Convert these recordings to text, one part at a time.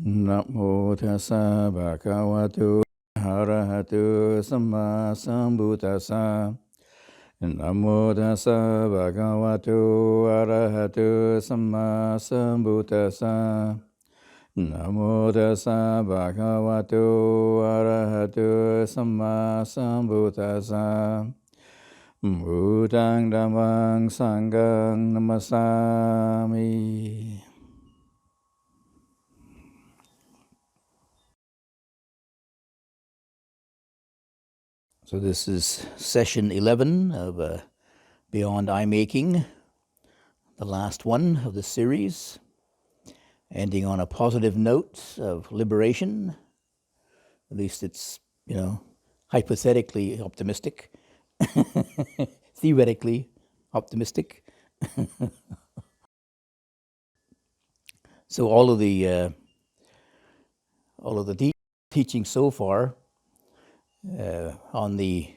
Namo tassa bhagavato arahato samma sambuddhassa. Namo tassa bhagavato arahato samma sambuddhassa. Namo tassa bhagavato arahato samma sambuddhassa. Buddhaṃ Dhammāṃ Sanghaṃ Namasami. So this is session 11 of Beyond Eye-Making, the last one of the series, ending on a positive note of liberation. At least it's, hypothetically optimistic, theoretically optimistic. So all of the teaching so far on the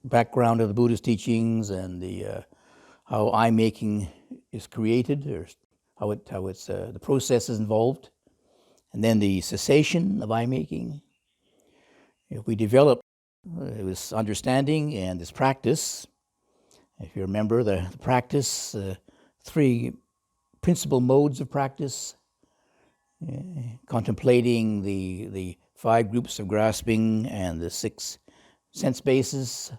background of the Buddha's teachings and the how eye-making is created, or how it's the process is involved, and then the cessation of eye-making. If we develop this understanding and this practice, if you remember the practice, three principal modes of practice, contemplating the 5 groups of grasping and the 6 sense bases.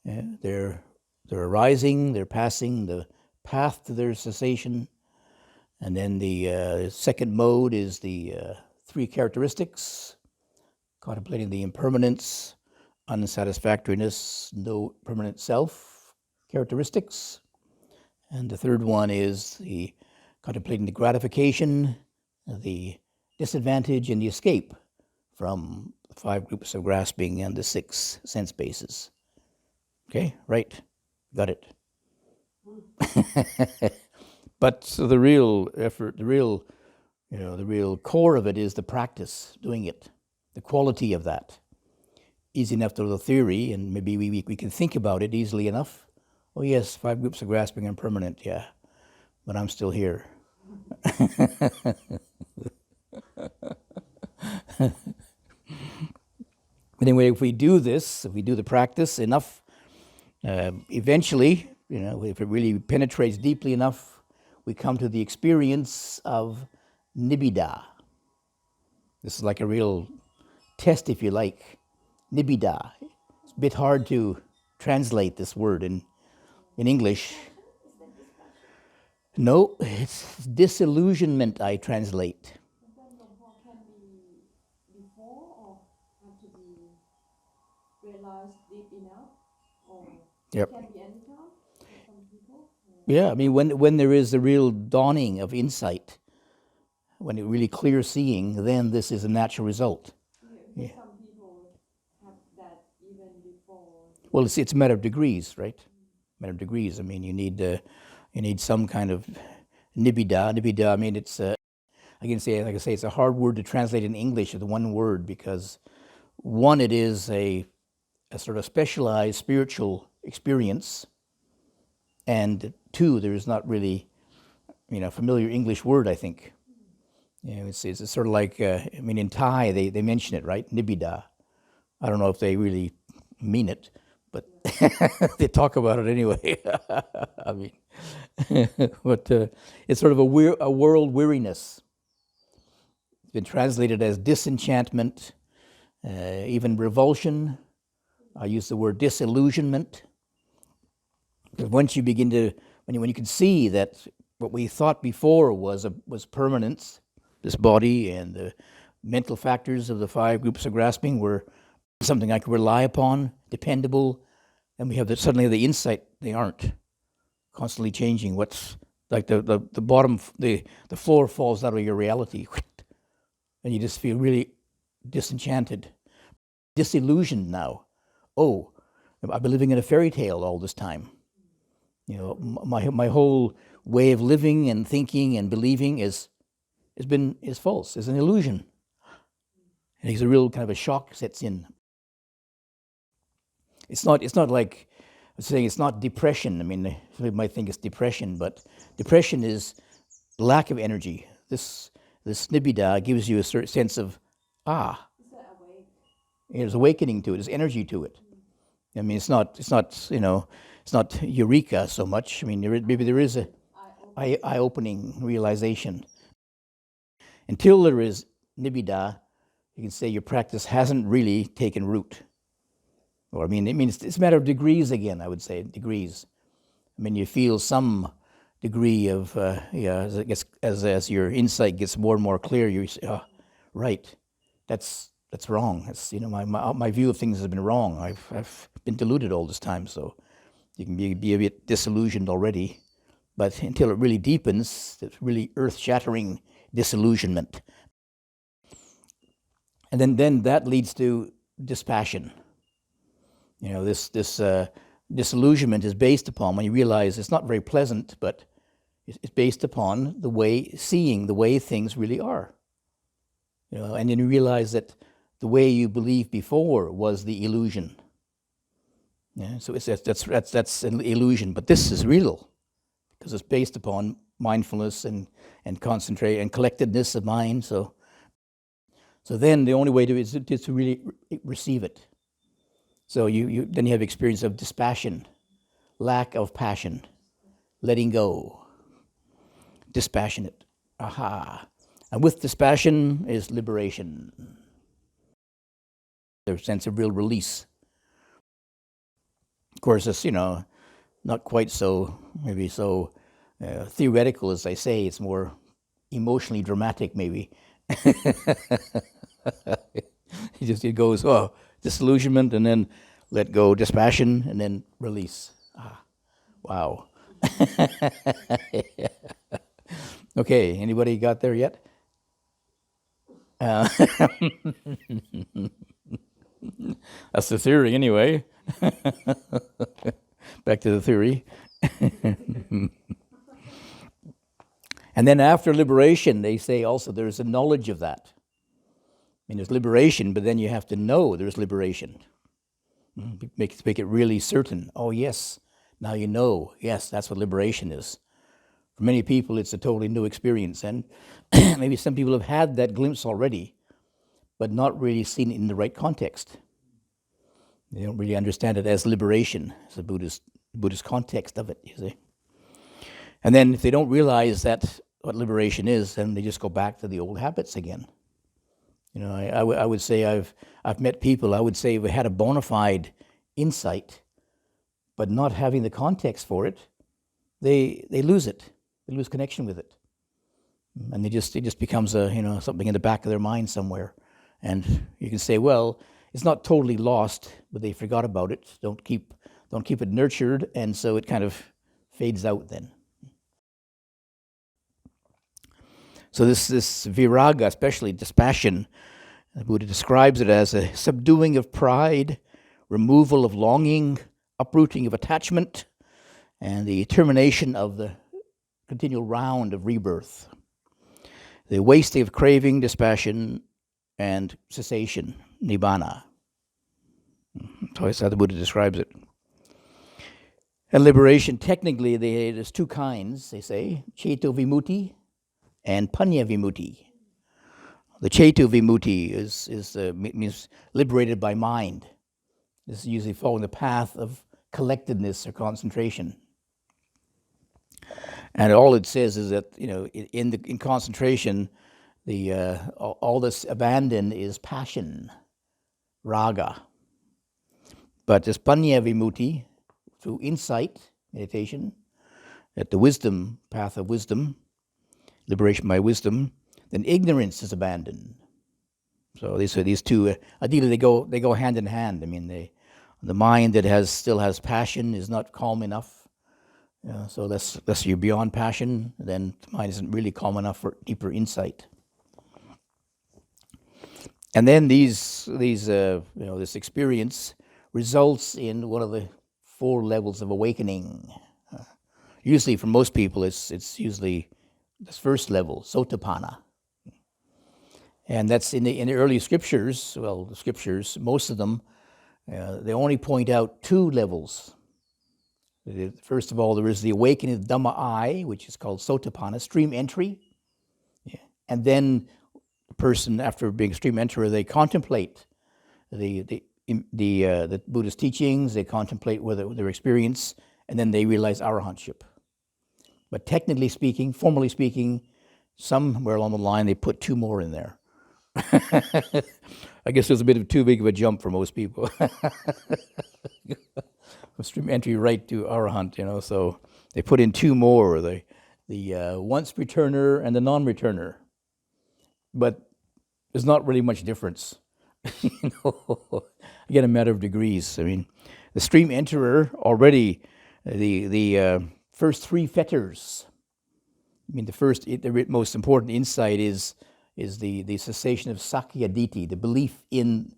They're arising, they're passing the path to their cessation. And then the second mode is the 3 characteristics, contemplating the impermanence, unsatisfactoriness, no permanent self characteristics. And the third one is the contemplating the gratification, the disadvantage, and the escape from the 5 groups of grasping and the 6 sense bases. Okay, right, got it. But so the real effort, the real core of it is the practice, doing it, the quality of that. Easy enough to the theory, and maybe we can think about it easily enough. Oh yes, 5 groups of grasping are permanent, yeah, but I'm still here. Anyway, if we do this, if we do the practice enough, eventually, if it really penetrates deeply enough, we come to the experience of nibbida. This is like a real test, if you like. Nibbida. It's a bit hard to translate this word in English. No, it's disillusionment I translate. Deep enough, or yep. Can be any time for some people. Yeah, I mean, when there is a real dawning of insight, when it really clear seeing, then this is a natural result. Yeah. Some people have that even before. Well, it's a matter of degrees, right? Matter of degrees. I mean, you need some kind of nibbida. Nibbida. I mean, it's like I say, it's a hard word to translate in English as one word because one, it is a sort of specialized spiritual experience, and 2, there is not really, familiar English word, I think. It's sort of like, in Thai, they mention it, right? Nibbida. I don't know if they really mean it, but they talk about it anyway. I mean, but it's sort of a world weariness. It's been translated as disenchantment, even revulsion. I use the word disillusionment. Because once you begin to, when you can see that what we thought before was permanence, this body and the mental factors of the 5 groups of grasping were something I could rely upon, dependable, and we have suddenly the insight they aren't, constantly changing. What's like the bottom, the floor falls out of your reality, and you just feel really disenchanted, disillusioned now. Oh, I've been living in a fairy tale all this time. My whole way of living and thinking and believing is false, is an illusion. And it's a real kind of a shock sets in. It's not like I'm saying it's not depression. I mean, somebody might think it's depression, but depression is lack of energy. This this nibbida gives you a certain sense of, Is that awake? there's awakening to it, there's energy to it. I mean, it's not eureka so much. I mean, maybe there is a eye-opening realization. Until there is nibbida, you can say your practice hasn't really taken root. Or it's a matter of degrees again, I would say, degrees. I mean, you feel some degree of, as your insight gets more and more clear, you say, oh, right, that's wrong. That's, my view of things has been wrong. I've been deluded all this time, so you can be a bit disillusioned already. But until it really deepens, it's really earth-shattering disillusionment. And then that leads to dispassion. This disillusionment is based upon, when you realize it's not very pleasant, but it's based upon seeing the way things really are. And then you realize that the way you believed before was the illusion. Yeah, so that's an illusion, but this is real because it's based upon mindfulness and concentrate and collectedness of mind. So then the only way to is to really receive it. So then you have experience of dispassion, lack of passion, letting go, dispassionate. Aha. And with dispassion is liberation. There's a sense of real release. Of course, it's, not quite so, maybe so theoretical as I say. It's more emotionally dramatic, maybe. It goes, disillusionment, and then let go, dispassion, and then release. Wow. Okay, anybody got there yet? That's the theory, anyway. Back to the theory. And then after liberation, they say also there's a knowledge of that. There's liberation, but then you have to know there's liberation. Make it really certain. Oh, yes, now you know. Yes, that's what liberation is. For many people, it's a totally new experience. And maybe some people have had that glimpse already, but not really seen it in the right context. They don't really understand it as liberation, as the Buddhist context of it, you see. And then if they don't realize that what liberation is, then they just go back to the old habits again. I would say I've met people, I would say, who had a bona fide insight, but not having the context for it, they lose it. They lose connection with it. And it just becomes something in the back of their mind somewhere. And you can say, well, it's not totally lost, but they forgot about it. Don't keep it nurtured, and so it kind of fades out then. So this viraga, especially dispassion, the Buddha describes it as a subduing of pride, removal of longing, uprooting of attachment, and the termination of the continual round of rebirth. The wasting of craving, dispassion, and cessation, nibbana. That's how the Buddha describes it. And liberation, technically, there's two kinds, they say, ceto vimutti and panya vimutti. The ceto vimutti means liberated by mind. This is usually following the path of collectedness or concentration. And all it says is that, in concentration, all this abandon is passion, raga. But this panya vimutti, through insight, meditation, at the wisdom, path of wisdom, liberation by wisdom, then ignorance is abandoned. So these two, ideally they go hand in hand. The mind that still has passion is not calm enough. So unless you're beyond passion, then the mind isn't really calm enough for deeper insight. And then this experience results in one of the 4 levels of awakening. Usually, for most people, it's usually this first level, sotapanna. And that's in the early scriptures. Well, the scriptures, most of them, they only point out 2 levels. First of all, there is the awakening of Dhamma I, which is called sotapanna, stream entry. Yeah. And then the person, after being extreme enterer, they contemplate the Buddha's teachings, they contemplate their experience, and then they realize arahantship. But technically speaking, formally speaking, somewhere along the line they put 2 more in there. I guess it was a bit of too big of a jump for most people. From extreme entry right to arahant, so they put in 2 more, the once returner and the non-returner. But there's not really much difference. Again, a matter of degrees. I mean, the stream enterer already, the first 3 fetters. I mean, the most important insight is the cessation of Sakya Diti, the belief in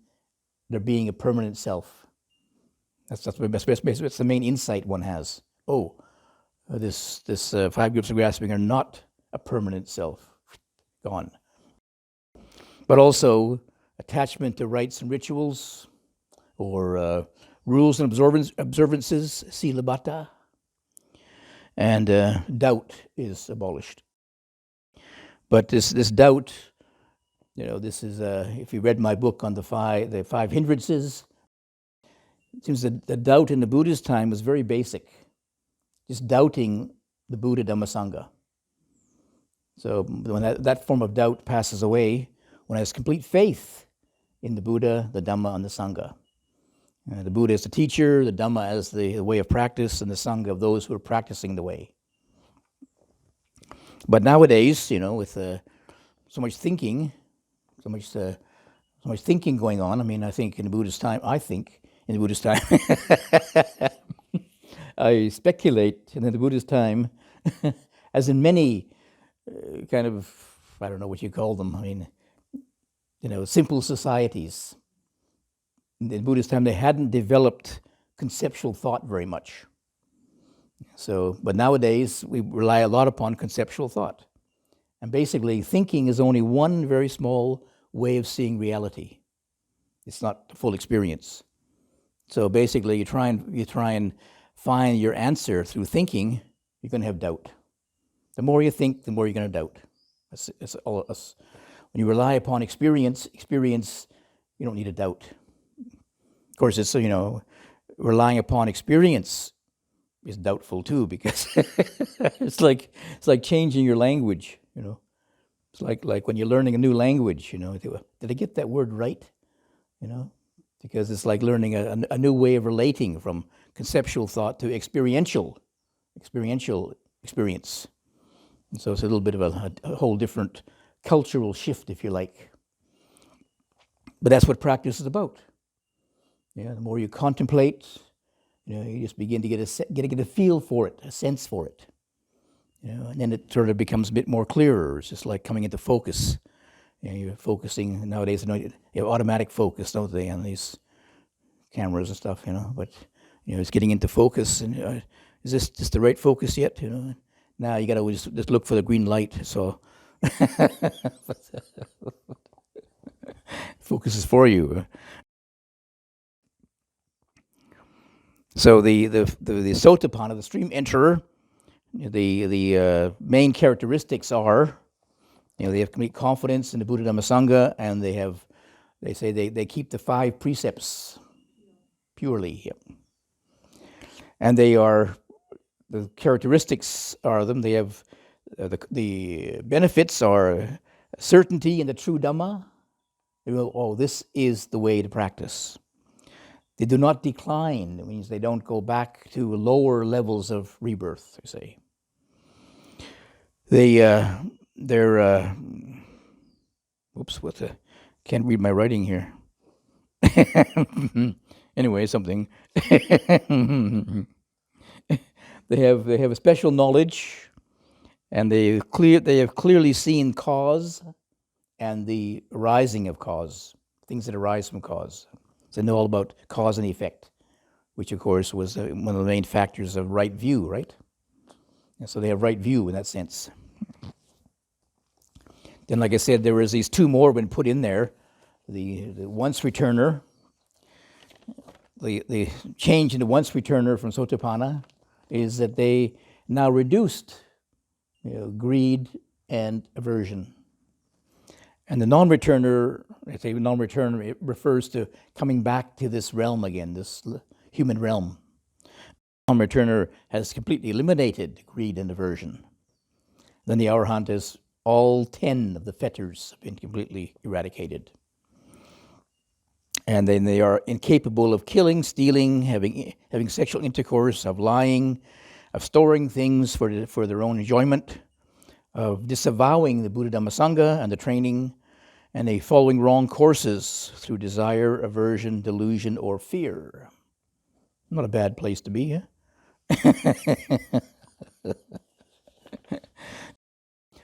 there being a permanent self. That's the main insight one has. Oh, this 5 groups of grasping are not a permanent self. Gone. But also attachment to rites and rituals, or rules and observances, silabata, and doubt is abolished. But this doubt, this is if you read my book on the five hindrances, it seems that the doubt in the Buddha's time was very basic, just doubting the Buddha Dhamma Sangha. So when that form of doubt passes away, one has complete faith in the Buddha, the Dhamma, and the Sangha. The Buddha as the teacher, the Dhamma as the way of practice, and the Sangha of those who are practicing the way. But nowadays, with so much thinking, so much thinking going on. I mean, I think in the Buddha's time, I speculate in the Buddha's time, as in many kind of, I don't know what you call them. I mean, simple societies. In the Buddha's time, they hadn't developed conceptual thought very much. So, but nowadays, we rely a lot upon conceptual thought. And basically, thinking is only one very small way of seeing reality. It's not the full experience. So basically, you try and find your answer through thinking, you're going to have doubt. The more you think, the more you're going to doubt. It's all us. When you rely upon experience, you don't need a doubt. Of course, it's, relying upon experience is doubtful too, because it's like changing your language, It's like when you're learning a new language, did I get that word right? Because it's like learning a new way of relating from conceptual thought to experiential experience. And so it's a little bit of a whole different cultural shift, if you like. But that's what practice is about. The more you contemplate, you just begin to get a feel for it, a sense for it. And then it sort of becomes a bit more clearer. It's just like coming into focus. You're focusing nowadays. You have automatic focus, don't they, on these cameras and stuff. But it's getting into focus. And is this just the right focus yet? Now you got to just look for the green light. So focus is for you. So the Sotapanna, the stream enterer, the main characteristics are, they have complete confidence in the Buddha Dhamma Sangha, and they keep the 5 precepts purely. Yep. And the characteristics are them. They have the benefits are certainty in the true Dhamma. This is the way to practice. They do not decline. It means they don't go back to lower levels of rebirth, you say. Can't read my writing here. Anyway, something. They have a special knowledge, and they have clearly seen cause and the arising of cause, things that arise from cause. So they know all about cause and effect, which of course was one of the main factors of right view, right? And so they have right view in that sense. Then, like I said, there was these 2 more been put in there. The once returner, the change in the once returner from Sotapanna is that they now reduced greed and aversion. And the non-returner, I say non-returner, it refers to coming back to this realm again, this human realm. Non-returner has completely eliminated greed and aversion. Then the Arahant has all 10 of the fetters have been completely eradicated. And then they are incapable of killing, stealing, having sexual intercourse, of lying, of storing things for their own enjoyment, of disavowing the Buddha Dhamma Sangha and the training, and they following wrong courses through desire, aversion, delusion, or fear. Not a bad place to be, huh?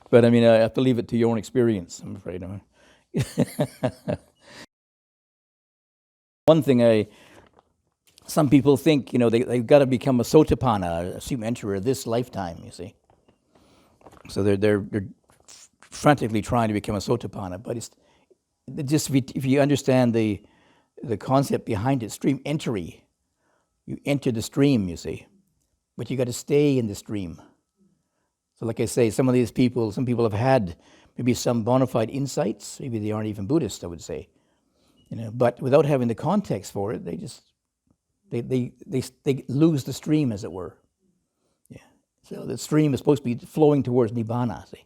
But I mean, I have to leave it to your own experience, I'm afraid. One thing some people think, they've got to become a Sotapanna, a supreme enterer, this lifetime, you see. So they're frantically trying to become a Sotapanna, but it's just if you understand the concept behind it, stream entry, you enter the stream, you see, but you got to stay in the stream. So like I say, some people have had maybe some bona fide insights, maybe they aren't even Buddhist, I would say, but without having the context for it, they lose the stream, as it were. Yeah. So the stream is supposed to be flowing towards Nibbana, see.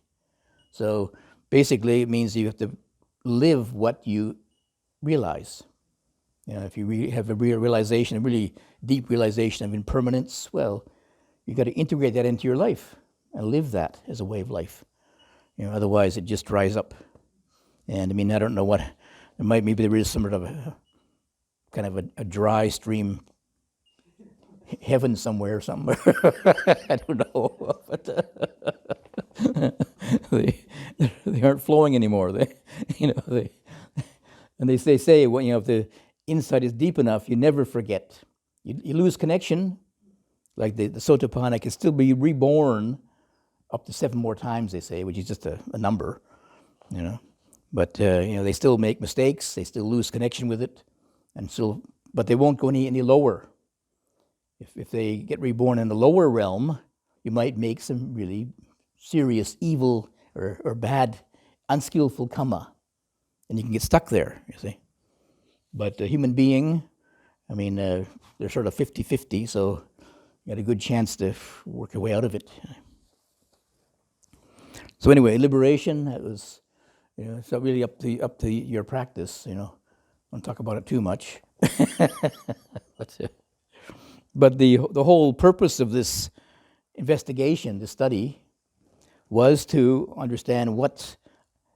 So basically it means you have to live what you realize. If you have a real realization, a really deep realization of impermanence, well, you got to integrate that into your life and live that as a way of life. Otherwise it just dries up. And I mean, I don't know what, maybe there is some sort of a dry stream heaven somewhere. I don't know. But they aren't flowing anymore. And they say, if the insight is deep enough, you never forget. You lose connection, like the Sotapanna can still be reborn up to 7 more times, they say, which is just a number, But they still make mistakes, they still lose connection with it, but they won't go any lower. If they get reborn in the lower realm, you might make some really serious evil or bad, unskillful karma, and you can get stuck there, you see. But a human being, I mean, they're sort of 50-50, so you got a good chance to work your way out of it. So anyway, liberation, that was, it's not really up to your practice, Don't talk about it too much. But the whole purpose of this investigation, this study, was to understand what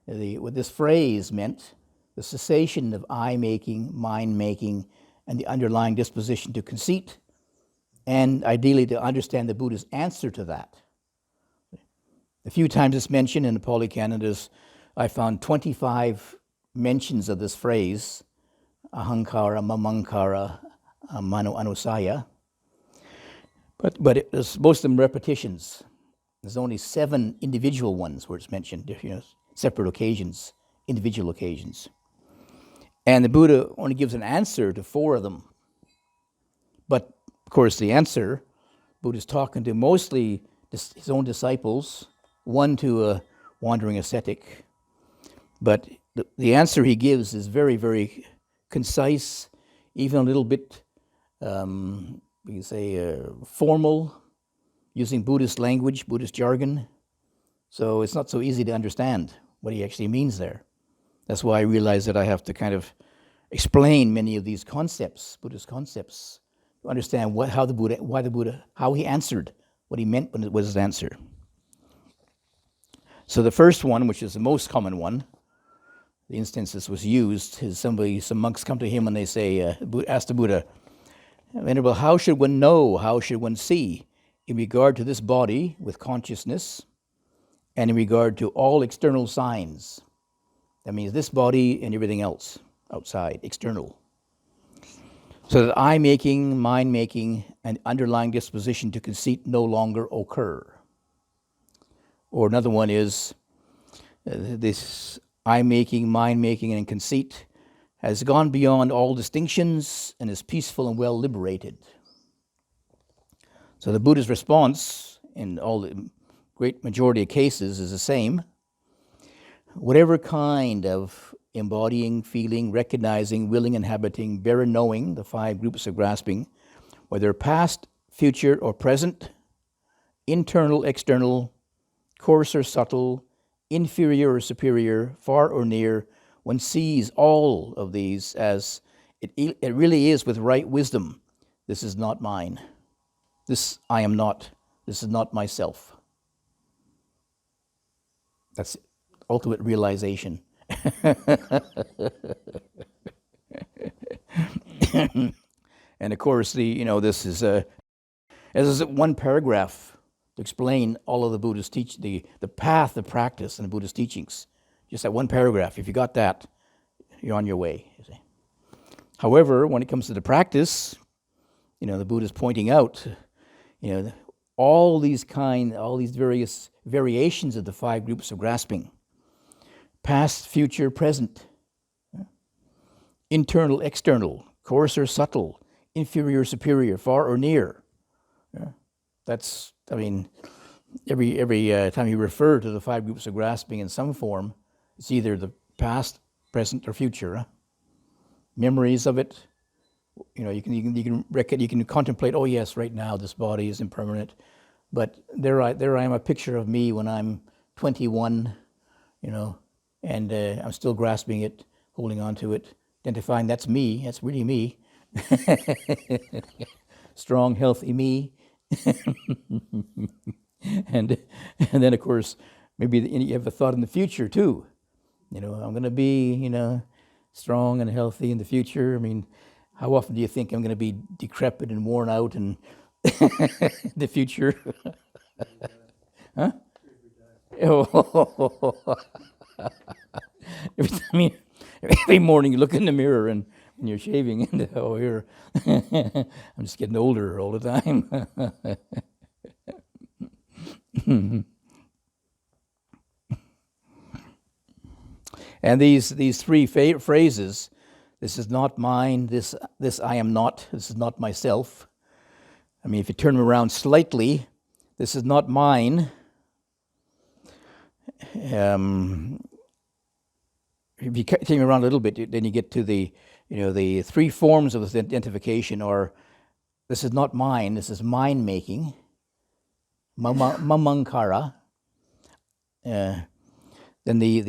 this phrase meant, the cessation of I-making, mind-making, and the underlying disposition to conceit, and ideally to understand the Buddha's answer to that. A few times it's mentioned in the Pali Canon. I found 25 mentions of this phrase, ahankara, mamankara, mano anusaya. But most of them repetitions. There's only 7 individual ones where it's mentioned, separate occasions, individual occasions. And the Buddha only gives an answer to 4 of them. But, of course, the answer, Buddha's talking to mostly his own disciples, 1 to a wandering ascetic. But the answer he gives is very, very concise, even a little bit, we can say, formal, using Buddhist language, Buddhist jargon. So it's not so easy to understand what he actually means there. That's why I realized that I have to kind of explain many of these concepts, Buddhist concepts, to understand how the Buddha, how he answered, what he meant when it was his answer. So the first one, which is the most common one, the instance this was used, is some monks come to him and they say, ask the Buddha, Venerable, how should one know, how should one see in regard to this body with consciousness and in regard to all external signs? That means this body and everything else outside, external. So that I-making, mind-making, and underlying disposition to conceit no longer occur. Or another one is this I-making, mind-making, and conceit has gone beyond all distinctions and is peaceful and well liberated. So the Buddha's response in all the great majority of cases is the same. whatever kind of embodying, feeling, recognizing, willing, inhabiting, bare and knowing, the 5 groups of grasping, whether past, future, or present, internal, external, coarse or subtle, inferior or superior, far or near, one sees all of these as it really is with right wisdom. This is not mine. This I am not. This is not myself. That's ultimate realization. And of course, this is as one paragraph to explain all of the Buddhist the path, the practice, and the Buddhist teachings. Just that one paragraph. If you got that, you're on your way. You see. However, when it comes to the practice, the Buddha is pointing out, all these various variations of the 5 groups of grasping: past, future, present, internal, external, coarse or subtle, inferior, superior, far or near. That's, every time you refer to the 5 groups of grasping in some form, it's either the past, present, or future. Memories of it, you can contemplate. Oh yes, right now this body is impermanent, but there I am, a picture of me when I'm 21, and I'm still grasping it, holding on to it, identifying that's me. That's really me. Strong, healthy me. and then of course maybe you have a thought in the future too. I'm going to be strong and healthy in the future. How often do you think I'm going to be decrepit and worn out in the future? Huh? Every morning you look in the mirror and when you're shaving, and here I'm just getting older all the time. And these 3 phrases: this is not mine, this I am not, this is not myself. If you turn them around slightly, this is not mine. If you take them around a little bit, then you get to the 3 forms of this identification are: this is not mine, this is mind making, mamankara. Then the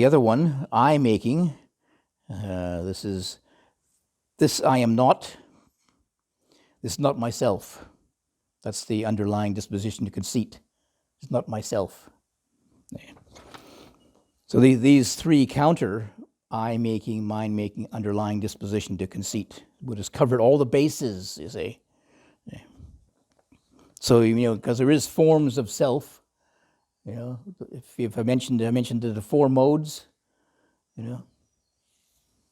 other one, I making. This I am not. This is not myself. That's the underlying disposition to conceit. It's not myself. So these 3 counter I making, mind making, underlying disposition to conceit. Buddha's covered all the bases, you see. So because there is forms of self. If I mentioned the 4 modes.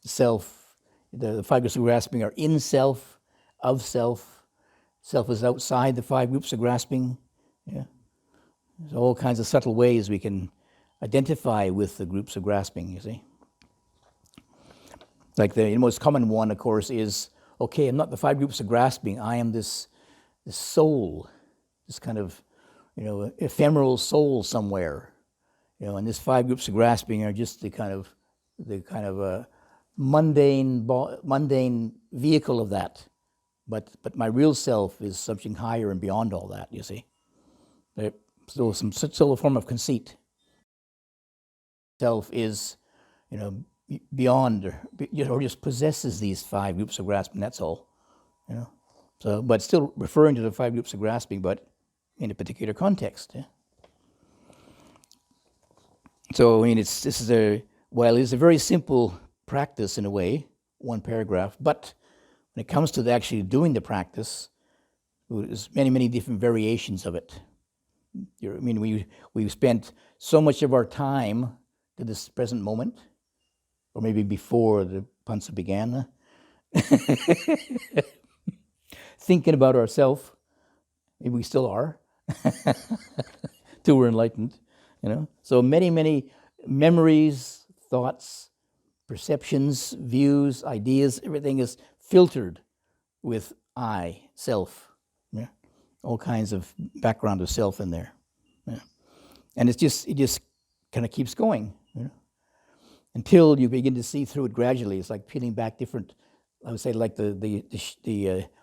Self, the 5 groups of grasping are in self, of self. Self is outside the 5 groups of grasping. There's all kinds of subtle ways we can identify with the groups of grasping, you see. Like the most common one, of course, is, okay, I'm not the 5 groups of grasping. I am this soul, this kind of, ephemeral soul somewhere. And these 5 groups of grasping are just the kind of mundane vehicle of that. But my real self is something higher and beyond all that, you see. There's still a form of conceit. Self is, beyond or just possesses these 5 groups of grasping, that's all. So, but still referring to the 5 groups of grasping, but in a particular context. So, this is while it's a very simple practice in a way, 1 paragraph, but when it comes to actually doing the practice, there's many different variations of it. We've spent so much of our time to this present moment, or maybe before the pansa began, thinking about ourselves. Maybe we still are, till we're enlightened. So many memories, thoughts, perceptions, views, ideas, everything is filtered with self. All kinds of background of self in there. And it just kind of keeps going, until you begin to see through it gradually. It's like peeling back different, I would say, like the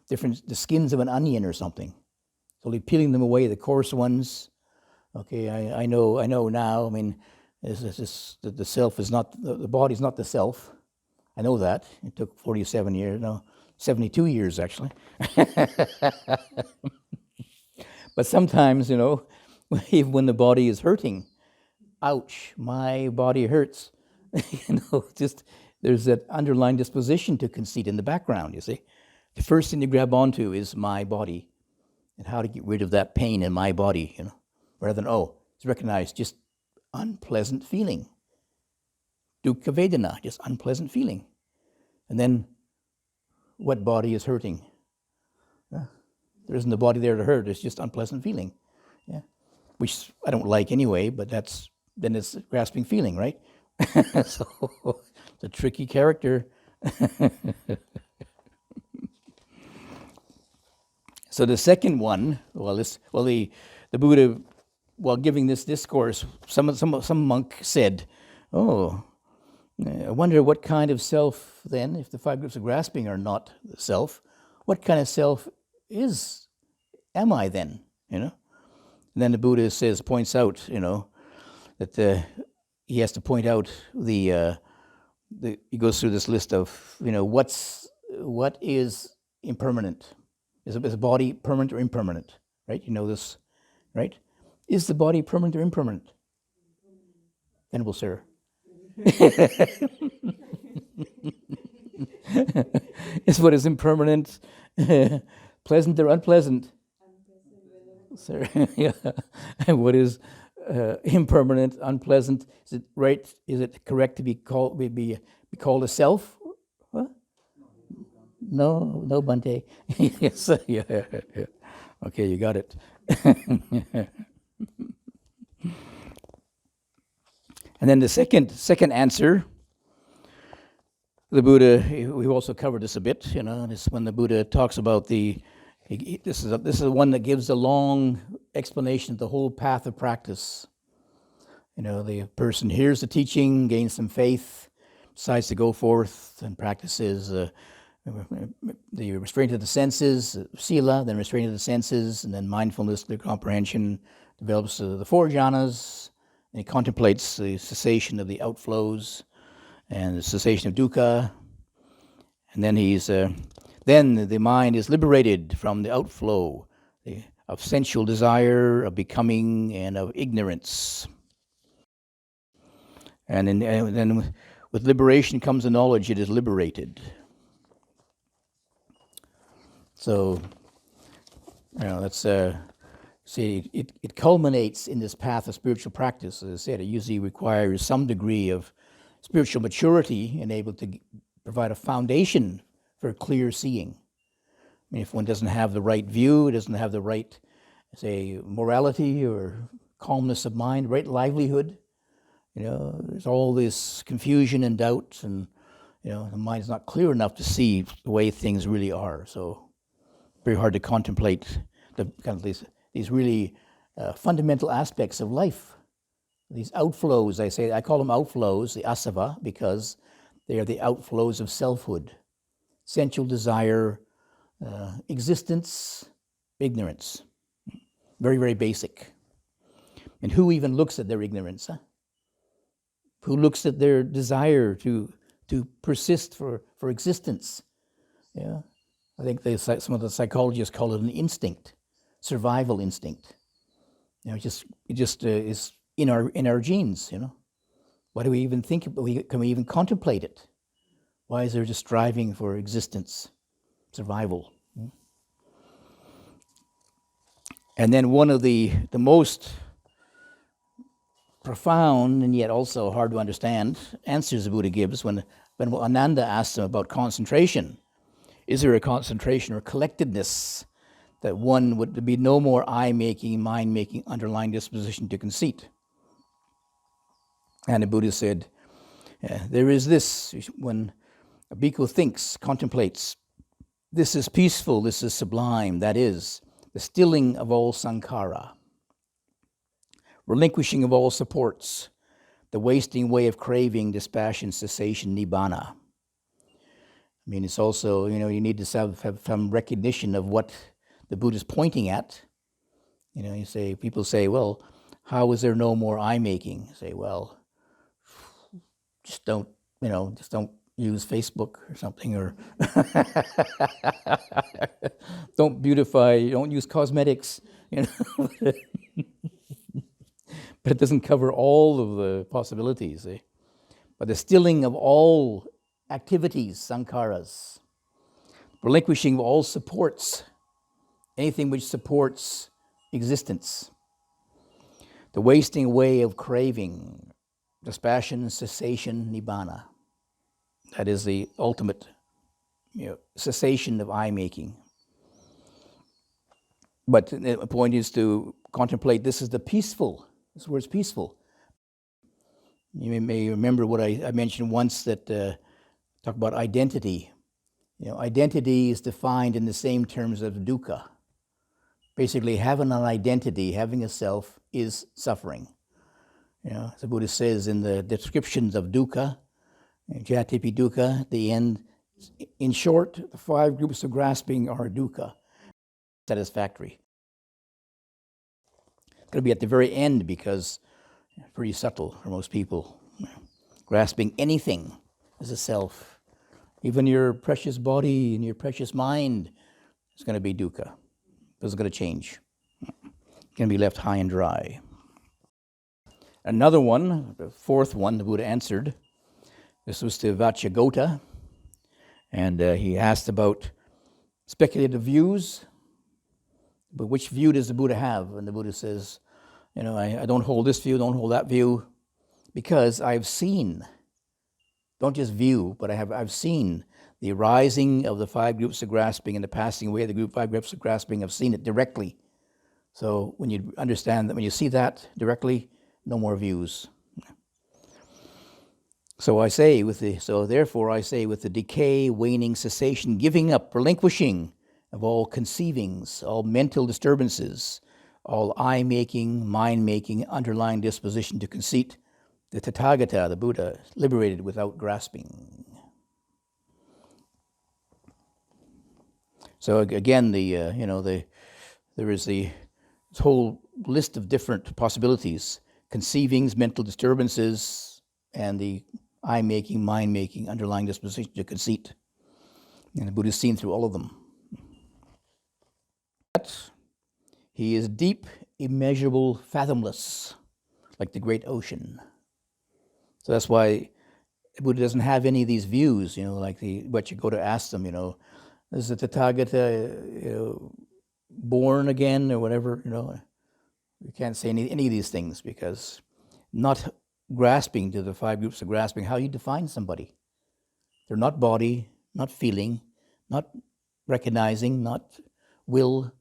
different the skins of an onion or something. Slowly peeling them away, the coarse ones. Okay, I know now. I mean, the self is not the body is not the self. I know that. It took 47 years, no, 72 years actually. But sometimes, even when the body is hurting, ouch, my body hurts. Just there's that underlying disposition to conceit in the background, you see. The first thing to grab onto is my body and how to get rid of that pain in my body, rather than, it's recognized just unpleasant feeling. Dukkha Vedana, just unpleasant feeling. And then, what body is hurting? There isn't a body there to hurt, it's just unpleasant feeling. Yeah. Which I don't like anyway, but then it's a grasping feeling, right? So, it's a tricky character. So the second one, the Buddha, while giving this discourse, some monk said, I wonder what kind of self then, if the 5 groups of grasping are not the self, what kind of self am I then? And then the Buddha points out, that he has to point out he goes through this list of, what is impermanent? Is a body permanent or impermanent? Right? You know this, right? Is the body permanent or impermanent? Venerable Sir. Is what is impermanent pleasant or unpleasant? Sir, yeah. And what is impermanent, unpleasant? Is it right? Is it correct to be called a self? What? No, Bhante. Yes, yeah. Okay, you got it. And then the second answer, the Buddha, we also covered this a bit, is when the Buddha talks about this is one that gives a long explanation of the whole path of practice. The person hears the teaching, gains some faith, decides to go forth and practices the restraint of the senses, sila, then restraint of the senses, and then mindfulness, clear comprehension, develops the 4 jhanas, and he contemplates the cessation of the outflows and the cessation of dukkha, and then then the mind is liberated from the outflow of sensual desire, of becoming, and of ignorance. And then with liberation comes the knowledge it is liberated. So, that's it culminates in this path of spiritual practice. As I said, it usually requires some degree of spiritual maturity and able to provide a foundation for clear seeing. I mean, if one doesn't have the right view, doesn't have the right, say, morality or calmness of mind, right livelihood, there's all this confusion and doubt, and the mind's not clear enough to see the way things really are. So, very hard to contemplate the kind of these really fundamental aspects of life. These outflows, I call them outflows, the asava, because they are the outflows of selfhood, sensual desire, existence, ignorance. Very, very basic. And who even looks at their ignorance? Who looks at their desire to persist for existence? Yeah. I think some of the psychologists call it an instinct, survival instinct. It just is in our genes. Why do we even think? Can we even contemplate it? Why is there just striving for existence, survival? And then one of the most profound and yet also hard to understand answers the Buddha gives when Ananda asks him about concentration. Is there a concentration or collectedness that one would be no more I-making, mind-making, underlying disposition to conceit? And the Buddha said, there is this, when a bhikkhu thinks, contemplates, this is peaceful, this is sublime, that is, the stilling of all sankhara. relinquishing of all supports, the wasting away of craving, dispassion, cessation, nibbana. I mean, it's also, you need to have some recognition of what the Buddha is pointing at. People say, well, how is there no more I-making? Say, well, just don't use Facebook or something, or don't beautify, don't use cosmetics, But it doesn't cover all of the possibilities, eh? But the stilling of all activities, sankharas, relinquishing of all supports, anything which supports existence, the wasting away of craving, dispassion, cessation, nibbana. That is the ultimate cessation of I-making. But the point is to contemplate this is the peaceful. This word's peaceful. You may remember what I mentioned once that talk about identity. Identity is defined in the same terms as dukkha. Basically, having an identity, having a self, is suffering. As the Buddha says in the descriptions of dukkha, jatipi dukkha, at the end, in short, the 5 groups of grasping are dukkha, satisfactory. It's going to be at the very end because it's pretty subtle for most people. Grasping anything as a self, even your precious body and your precious mind, is going to be dukkha. It's going to change. It's going to be left high and dry. Another one, the 4th one, the Buddha answered. This was to Vacchagotta, and he asked about speculative views. But which view does the Buddha have? And the Buddha says, I don't hold this view, don't hold that view, because I've seen, don't just view, but I've seen the arising of the 5 groups of grasping and the passing away of the 5 groups of grasping. I've seen it directly. So when you understand that, when you see that directly, no more views. Therefore I say with the decay, waning, cessation, giving up, relinquishing of all conceivings, all mental disturbances, all I-making, mind-making, underlying disposition to conceit, the Tathagata, the Buddha, liberated without grasping. So again, there is this whole list of different possibilities: conceivings, mental disturbances, and the I-making, mind-making, underlying disposition to conceit. And the Buddha is seen through all of them. But he is deep, immeasurable, fathomless, like the great ocean. So that's why the Buddha doesn't have any of these views, like what you go to ask them, is the Tathagata, born again or whatever, You can't say any of these things because not grasping to the 5 groups of grasping, how you define somebody. They're not body, not feeling, not recognizing, not will,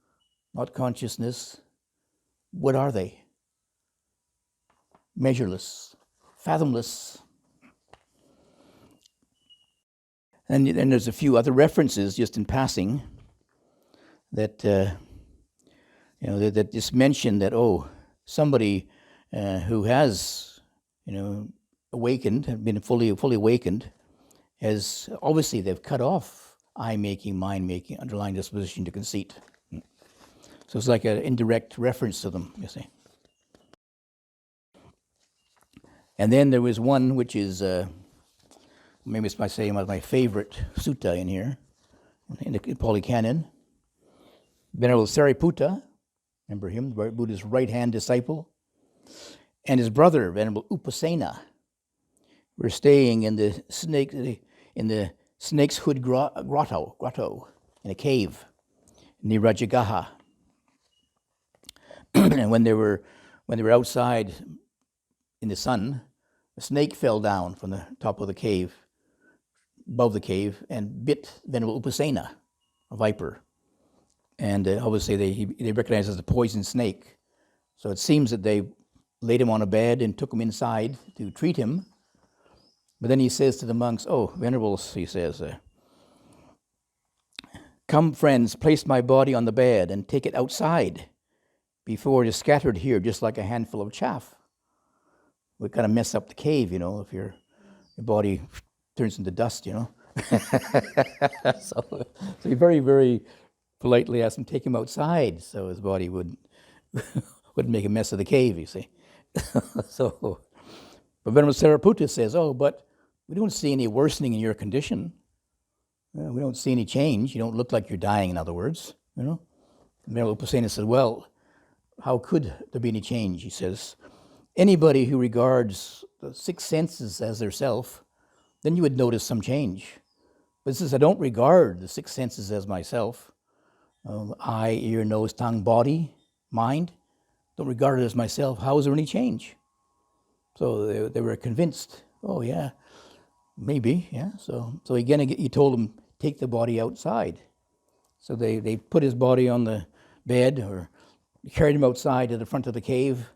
not consciousness. What are they? Measureless, fathomless. And then there's a few other references just in passing that that just mention that somebody who has awakened, been fully awakened, has obviously they've cut off I-making, mind-making, underlying disposition to conceit. So it's like an indirect reference to them, you see. And then there was one which is, maybe it's my favorite sutta in here, in the Pali Canon. Venerable Sariputta, remember him, Buddha's right-hand disciple, and his brother, Venerable Upasena, were staying in the snake's hood grotto, in a cave near Rajagaha. And when they were outside in the sun, a snake fell down from the top of the cave, above the cave, and bit Venerable Upasena, a viper. And obviously they recognized it as a poison snake. So it seems that they laid him on a bed and took him inside to treat him. But then he says to the monks, Venerables, he says, come, friends, place my body on the bed and take it outside before it is scattered here, just like a handful of chaff. We kind of mess up the cave, if your body turns into dust, So he very, very politely asked him to take him outside so his body wouldn't make a mess of the cave, you see. So, but Venerable Sariputta says, but we don't see any worsening in your condition. We don't see any change. You don't look like you're dying, in other words. Venerable Upasena said, well, how could there be any change? He says, anybody who regards the six senses as their self, then you would notice some change. But since I don't regard the six senses as myself, eye, ear, nose, tongue, body, mind, don't regard it as myself, how is there any change? So they were convinced, oh yeah, maybe, yeah. So again, he told them, take the body outside. So they put his body on the bed or carried him outside to the front of the cave,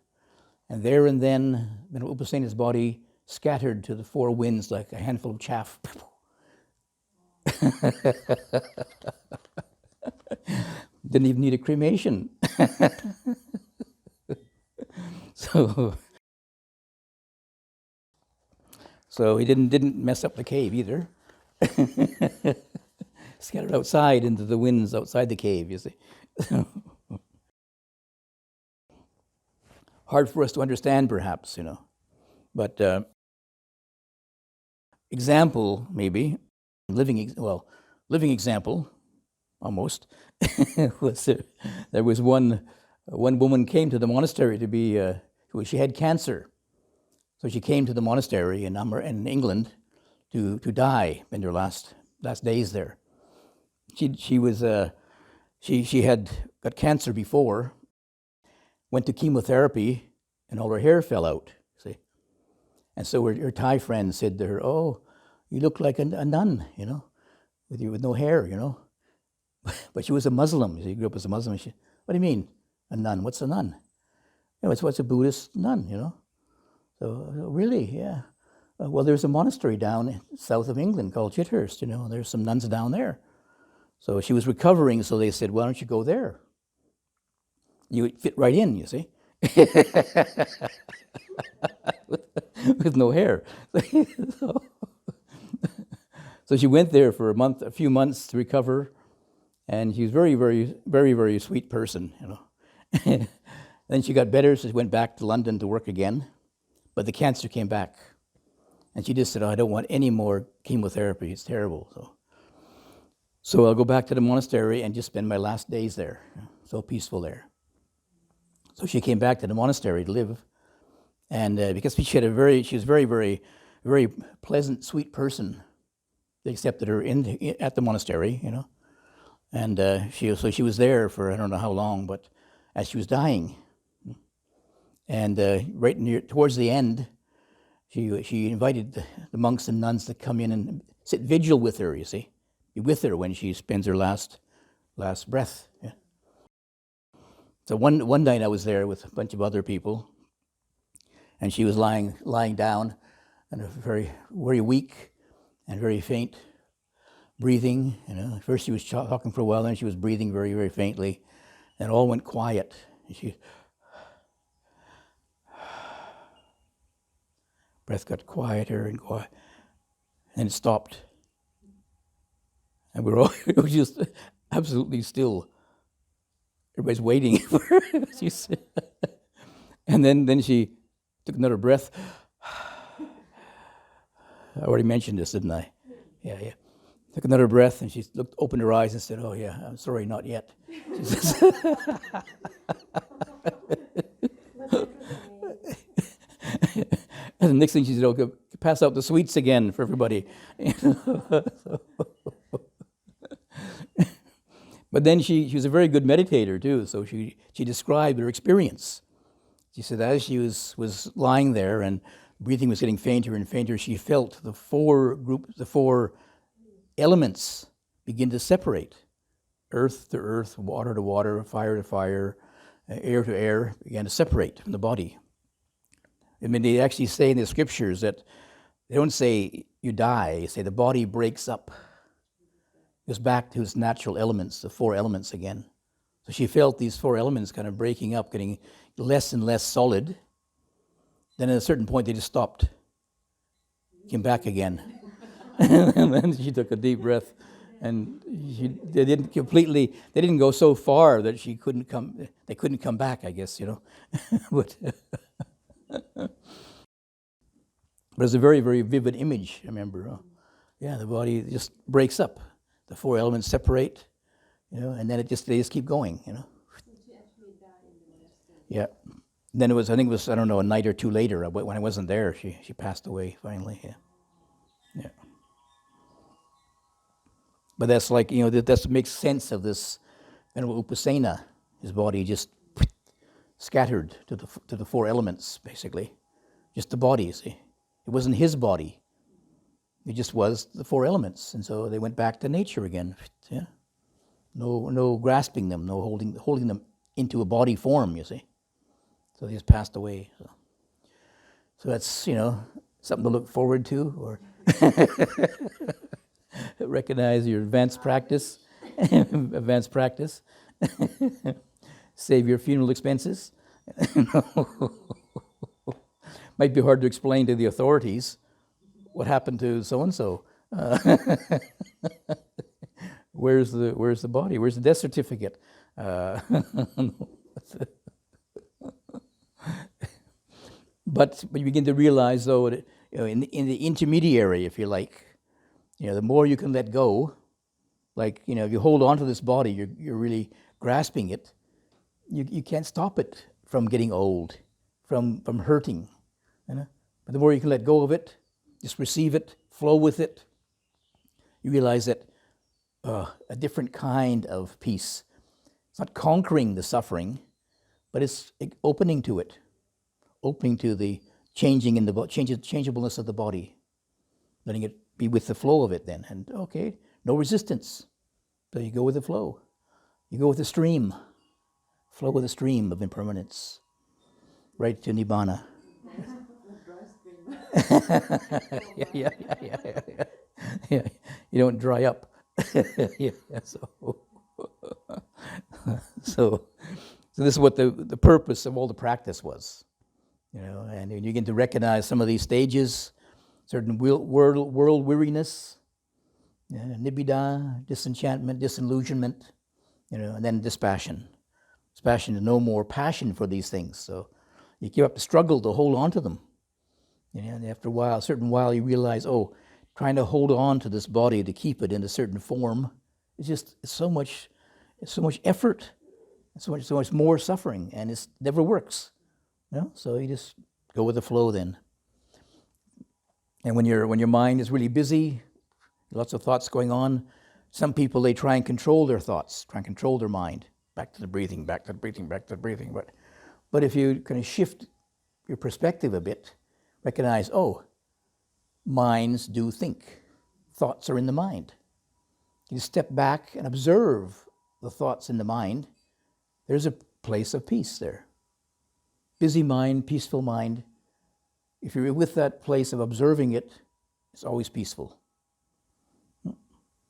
and there and then, Upasena's body scattered to the four winds like a handful of chaff. Didn't even need a cremation. So he didn't mess up the cave either. Scattered outside into the winds outside the cave, you see. Hard for us to understand, perhaps, But example, maybe, living example, almost, was there was one woman came to the monastery to be, she had cancer. So she came to the monastery in England to die in her last days there. She had got cancer before, went to chemotherapy, and all her hair fell out. See, and so her Thai friend said to her, "Oh, you look like a nun, with no hair, But she was a Muslim. She grew up as a Muslim. She, what do you mean, a nun? What's a nun? It's what's a Buddhist nun, So really, yeah. Well, there's a monastery down south of England called Chithurst, There's some nuns down there. So she was recovering, so they said, why don't you go there? You would fit right in, you see. with no hair. So she went there for a few months to recover, and she was very, very, very, very sweet person, Then she got better, so she went back to London to work again. But the cancer came back. And she just said, I don't want any more chemotherapy. It's terrible. So I'll go back to the monastery and just spend my last days there. So peaceful there. So she came back to the monastery to live. And because she was very, very, very pleasant, sweet person. They accepted her at the monastery, And she was there for I don't know how long, but as she was dying. And towards the end, she invited the monks and nuns to come in and sit vigil with her, you see. Be with her when she spends her last breath. Yeah. So one night I was there with a bunch of other people, and she was lying down, and very, very weak and very faint, breathing. At first she was talking for a while, then she was breathing very, very faintly, and it all went quiet. And breath got quieter and quiet, and it stopped. And we were just absolutely still. Everybody's waiting for her. And then she took another breath. I already mentioned this, didn't I? Yeah. Took another breath, and she opened her eyes and said, "Oh yeah, I'm sorry, not yet." And the next thing she said, "Okay, pass out the sweets again for everybody." But then she was a very good meditator too, so she described her experience. She said as she was lying there and breathing was getting fainter and fainter, she the four elements begin to separate. Earth to earth, water to water, fire to fire, air to air, began to separate from the body. I mean, they actually say in the scriptures that they don't say you die, they say the body breaks up. Goes back to its natural elements, the four elements again. So she felt these four elements kind of breaking up, getting less and less solid. Then at a certain point they just stopped, came back again. And then she took a deep breath, and they didn't go so far that they couldn't come back, I guess, but it's a very, very vivid image, I remember. The body just breaks up. The four elements separate, and then they just keep going, Did she actually die in the monastery? Yeah. Then I think it was, I don't know, a night or two later, when I wasn't there, she passed away finally, yeah. But that's like, that makes sense of this Upasena, his body just scattered to the four elements, basically. Just the body, you see. It wasn't his body. It just was the four elements. And so they went back to nature again. Yeah. No grasping them, no holding them into a body form, you see. So they just passed away. So that's, something to look forward to, or recognize your advanced practice. Save your funeral expenses. Might be hard to explain to the authorities what happened to so-and-so. Where's the body? Where's the death certificate? But you begin to realize, though, that, in the intermediary, if you like, the more you can let go, like, if you hold on to this body, you're really grasping it. You can't stop it from getting old, from hurting. But the more you can let go of it, just receive it, flow with it, you realize that a different kind of peace. It's not conquering the suffering, but it's opening to it, opening to the changeableness of the body, letting it be with the flow of it then. And okay, no resistance. So you go with the flow. You go with the stream. Flow with the stream of impermanence, right to Nibbana. Yeah. You don't dry up. So this is what the purpose of all the practice was, and you begin to recognize some of these stages, certain world weariness, nibbida, disenchantment, disillusionment, and then dispassion. Dispassion is no more passion for these things, so you have to struggle to hold on to them. And after a certain while, you realize, trying to hold on to this body to keep it in a certain form, it's so much effort, so much more suffering, and it never works. So you just go with the flow then. And when your mind is really busy, lots of thoughts going on, some people, they try and control their thoughts, try and control their mind. Back to the breathing, back to the breathing, back to the breathing. But if you kind of shift your perspective a bit, recognize, minds do think. Thoughts are in the mind. You step back and observe the thoughts in the mind. There's a place of peace there. Busy mind, peaceful mind. If you're with that place of observing it, it's always peaceful.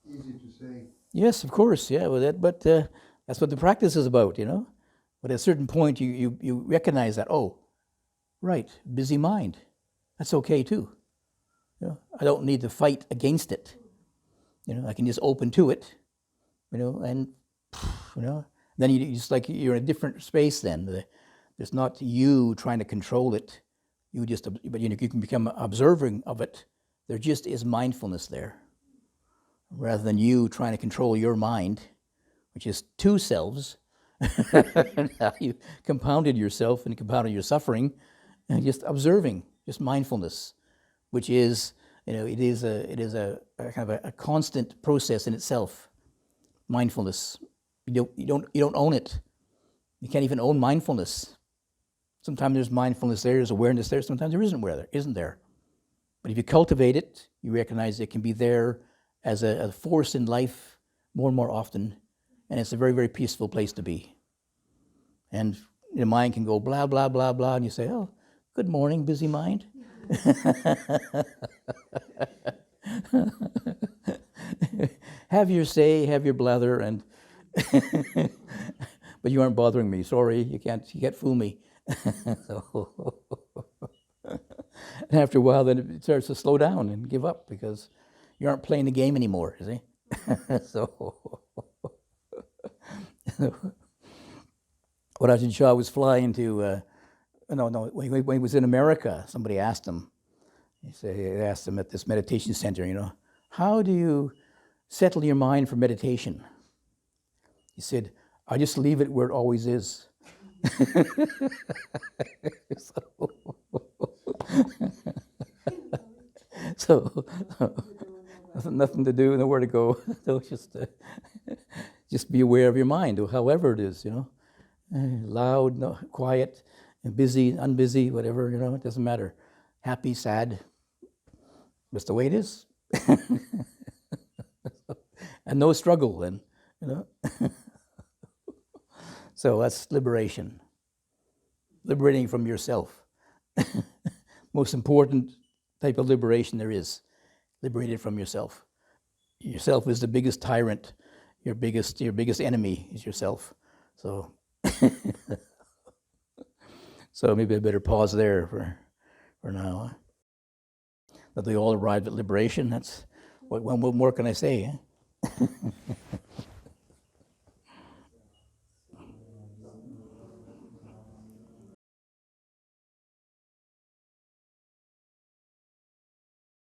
Easy to say. Yes, of course, yeah. But that's what the practice is about, But at a certain point, you recognize that, right, busy mind. That's okay too. I don't need to fight against it. I can just open to it, and then you just like you're in a different space. Then there's not you trying to control it. But you can become observing of it. There just is mindfulness there, rather than you trying to control your mind, which is two selves. Now you compounded yourself and compounded your suffering, and just observing, just mindfulness, which is, it is a kind of a constant process in itself. Mindfulness, you don't own it. You can't even own mindfulness. Sometimes there's mindfulness there, there's awareness there. Sometimes there isn't there. But if you cultivate it, you recognize it can be there as a force in life more and more often, and it's a very, very peaceful place to be. And your mind can go blah, blah, blah, blah, and you say, good morning, busy mind. Have your say, have your blather, but you aren't bothering me. Sorry, you can't fool me. So, and after a while, then it starts to slow down and give up because you aren't playing the game anymore, you see? So, when Ajahn Chah was flying to, when he was in America, somebody asked him, he asked him at this meditation center, how do you settle your mind for meditation? He said, I just leave it where it always is. So nothing to do, nowhere to go. So just be aware of your mind, however it is, loud, quiet, busy, unbusy, whatever, it doesn't matter. Happy, sad, that's the way it is. And no struggle then, So that's liberation. Liberating from yourself. Most important type of liberation there is. Liberated from yourself. Yourself is the biggest tyrant. Your biggest enemy is yourself. So, so maybe I better pause there for now. That they all arrived at liberation. That's what more can I say?